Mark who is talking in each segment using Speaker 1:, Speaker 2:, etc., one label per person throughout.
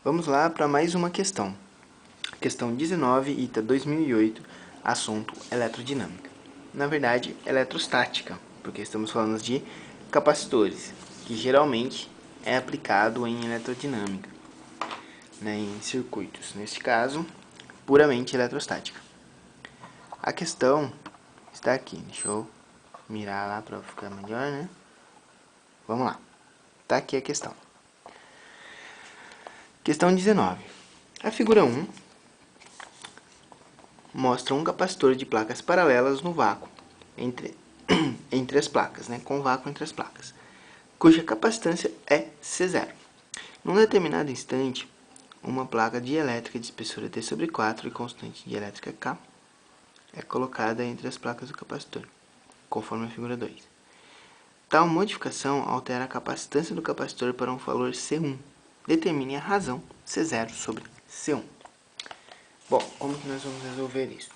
Speaker 1: Vamos lá para mais uma questão. Questão 19, ITA 2008, assunto eletrodinâmica. Na verdade, eletrostática, porque estamos falando de capacitores, que geralmente é aplicado em elerodinâmica, né, em circuitos. Neste caso, puramente eletrostática. A questão está aqui. Deixa eu mirar lá para ficar melhor, né? Vamos lá. Está aqui a questão. Questão 19. A figura 1 mostra um capacitor de placas paralelas no vácuo, entre as placas, né? Com vácuo entre as placas, cuja capacitância é C0. Num determinado instante, uma placa dielétrica de espessura D/4 e constante dielétrica K é colocada entre as placas do capacitor, conforme a figura 2. Tal modificação altera a capacitância do capacitor para um valor C1. Determine a razão C0 sobre C1. Bom, como que nós vamos resolver isso?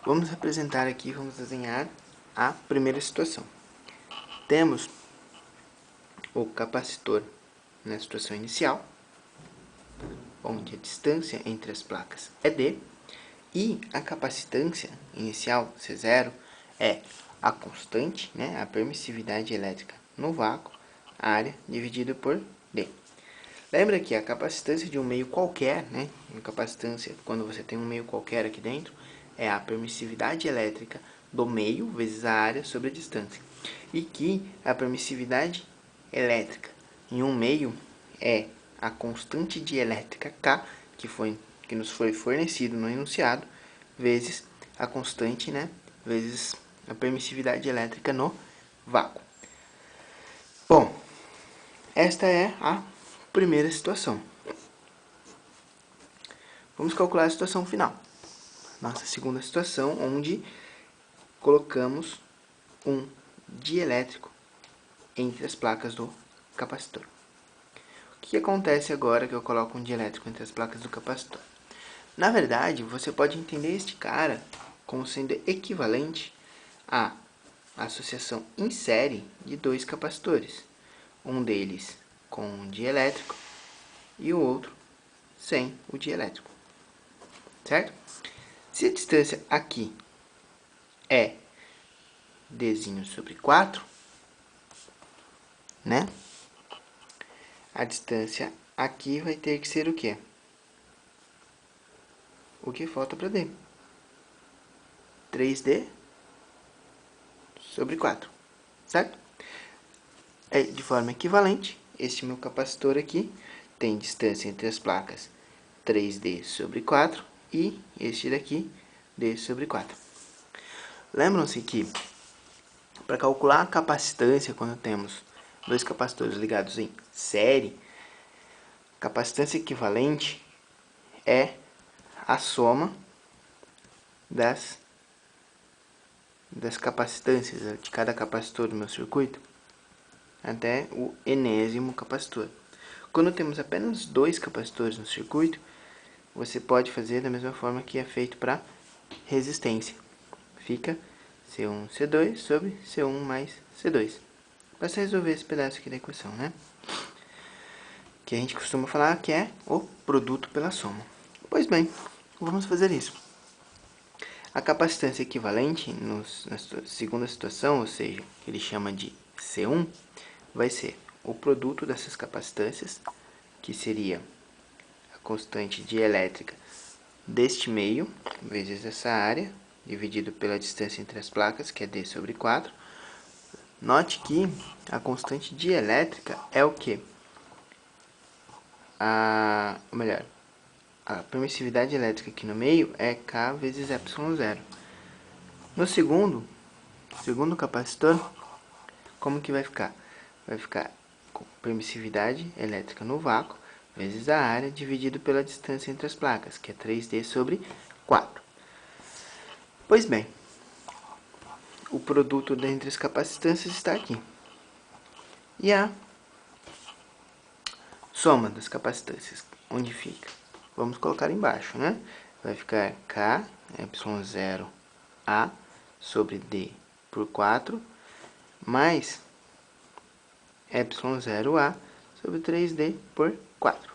Speaker 1: Vamos representar aqui, vamos desenhar a primeira situação. Temos o capacitor na situação inicial, onde a distância entre as placas é D, e a capacitância inicial, C0, é a constante, né, a permissividade elétrica no vácuo, área dividido por D. Lembra que a capacitância de um meio qualquer, né, a capacitância, quando você tem um meio qualquer aqui dentro, é a permissividade elétrica do meio vezes a área sobre a distância. E que a permissividade elétrica em um meio é a constante dielétrica K, que nos foi fornecido no enunciado, vezes a constante, né, vezes a permissividade elétrica no vácuo. Bom, esta é a primeira situação. Vamos calcular a situação final. Nossa segunda situação, onde colocamos um dielétrico entre as placas do capacitor. O que acontece agora que eu coloco um dielétrico entre as placas do capacitor? Na verdade, você pode entender este cara como sendo equivalente à associação em série de dois capacitores. Um deles com um dielétrico e o outro sem o dielétrico. Certo? Se a distância aqui é D/4, né? A distância aqui vai ter que ser o quê? O que falta para D? 3D/4, certo? É de forma equivalente, este meu capacitor aqui tem distância entre as placas 3D/4 e este daqui D/4. Lembram-se que para calcular a capacitância, quando temos dois capacitores ligados em série, capacitância equivalente é a soma das capacitâncias de cada capacitor do meu circuito até o enésimo capacitor. Quando temos apenas dois capacitores no circuito, você pode fazer da mesma forma que é feito para resistência. Fica C1, C2 sobre C1 mais C2. Basta resolver esse pedaço aqui da equação, né? Que a gente costuma falar que é o produto pela soma. Pois bem, vamos fazer isso. A capacitância equivalente na segunda situação, ou seja, que ele chama de C1, vai ser o produto dessas capacitâncias, que seria a constante dielétrica deste meio, vezes essa área, dividido pela distância entre as placas, que é D/4. Note que a constante dielétrica é o quê? A permissividade elétrica aqui no meio é K vezes ε0. No segundo capacitor, como que vai ficar? Vai ficar com permissividade elétrica no vácuo vezes a área dividido pela distância entre as placas, que é 3D/4. Pois bem, o produto entre as capacitâncias está aqui. E a soma das capacitâncias, onde fica? Vamos colocar embaixo, né? Vai ficar K, ε0A sobre D/4, mais ε0A sobre 3D por 4.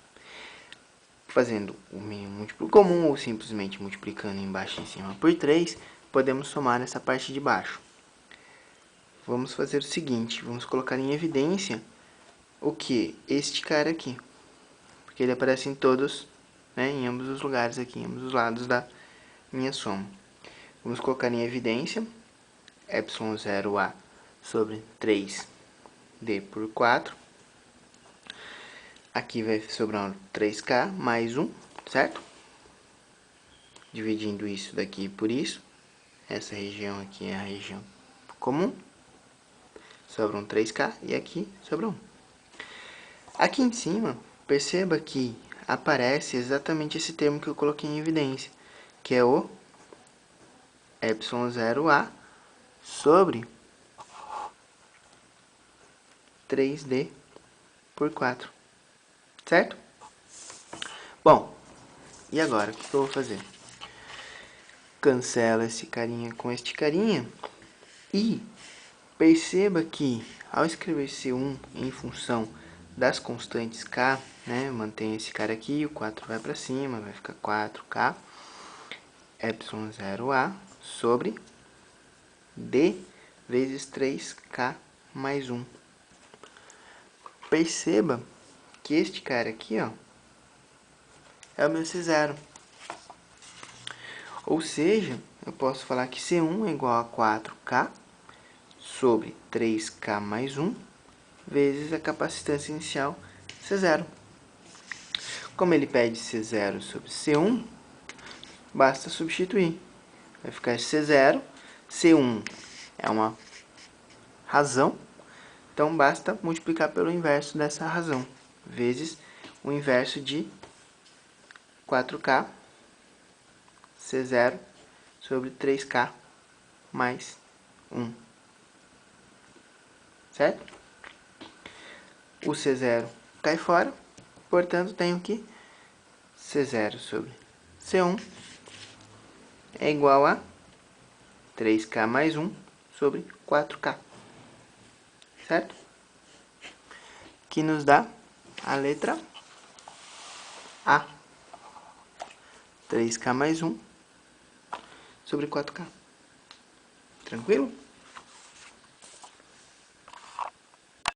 Speaker 1: Fazendo o múltiplo comum ou simplesmente multiplicando embaixo e em cima por 3, podemos somar essa parte de baixo. Vamos fazer o seguinte, vamos colocar em evidência o que? Este cara aqui. Porque ele aparece em todos, né, em ambos os lugares aqui, em ambos os lados da minha soma. Vamos colocar em evidência ε0a sobre 3D por 4. Aqui vai sobrar 3k mais 1, certo? Dividindo isso daqui por isso. Essa região aqui é a região comum. Sobra um 3k e aqui sobra 1. Aqui em cima, perceba que aparece exatamente esse termo que eu coloquei em evidência, que é o ε0a sobre 3D por 4, certo? Bom, e agora, o que eu vou fazer? Cancelo esse carinha com este carinha e perceba que ao escrever C1 em função das constantes K, né, mantém esse cara aqui, o 4 vai para cima, vai ficar 4K, ε0a sobre D vezes 3K mais 1. Perceba que este cara aqui, ó, é o meu C0. Ou seja, eu posso falar que C1 é igual a 4K sobre 3K mais 1 vezes a capacitância inicial C0. Como ele pede C0 sobre C1, basta substituir. Vai ficar C0, C1 é uma razão, então basta multiplicar pelo inverso dessa razão, vezes o inverso de 4K C0 sobre 3K mais 1. Certo? O C0 cai fora, portanto, tenho que C0 sobre C1 é igual a 3K mais 1 sobre 4K. Certo? Que nos dá a letra A. 3K mais 1 sobre 4K. Tranquilo?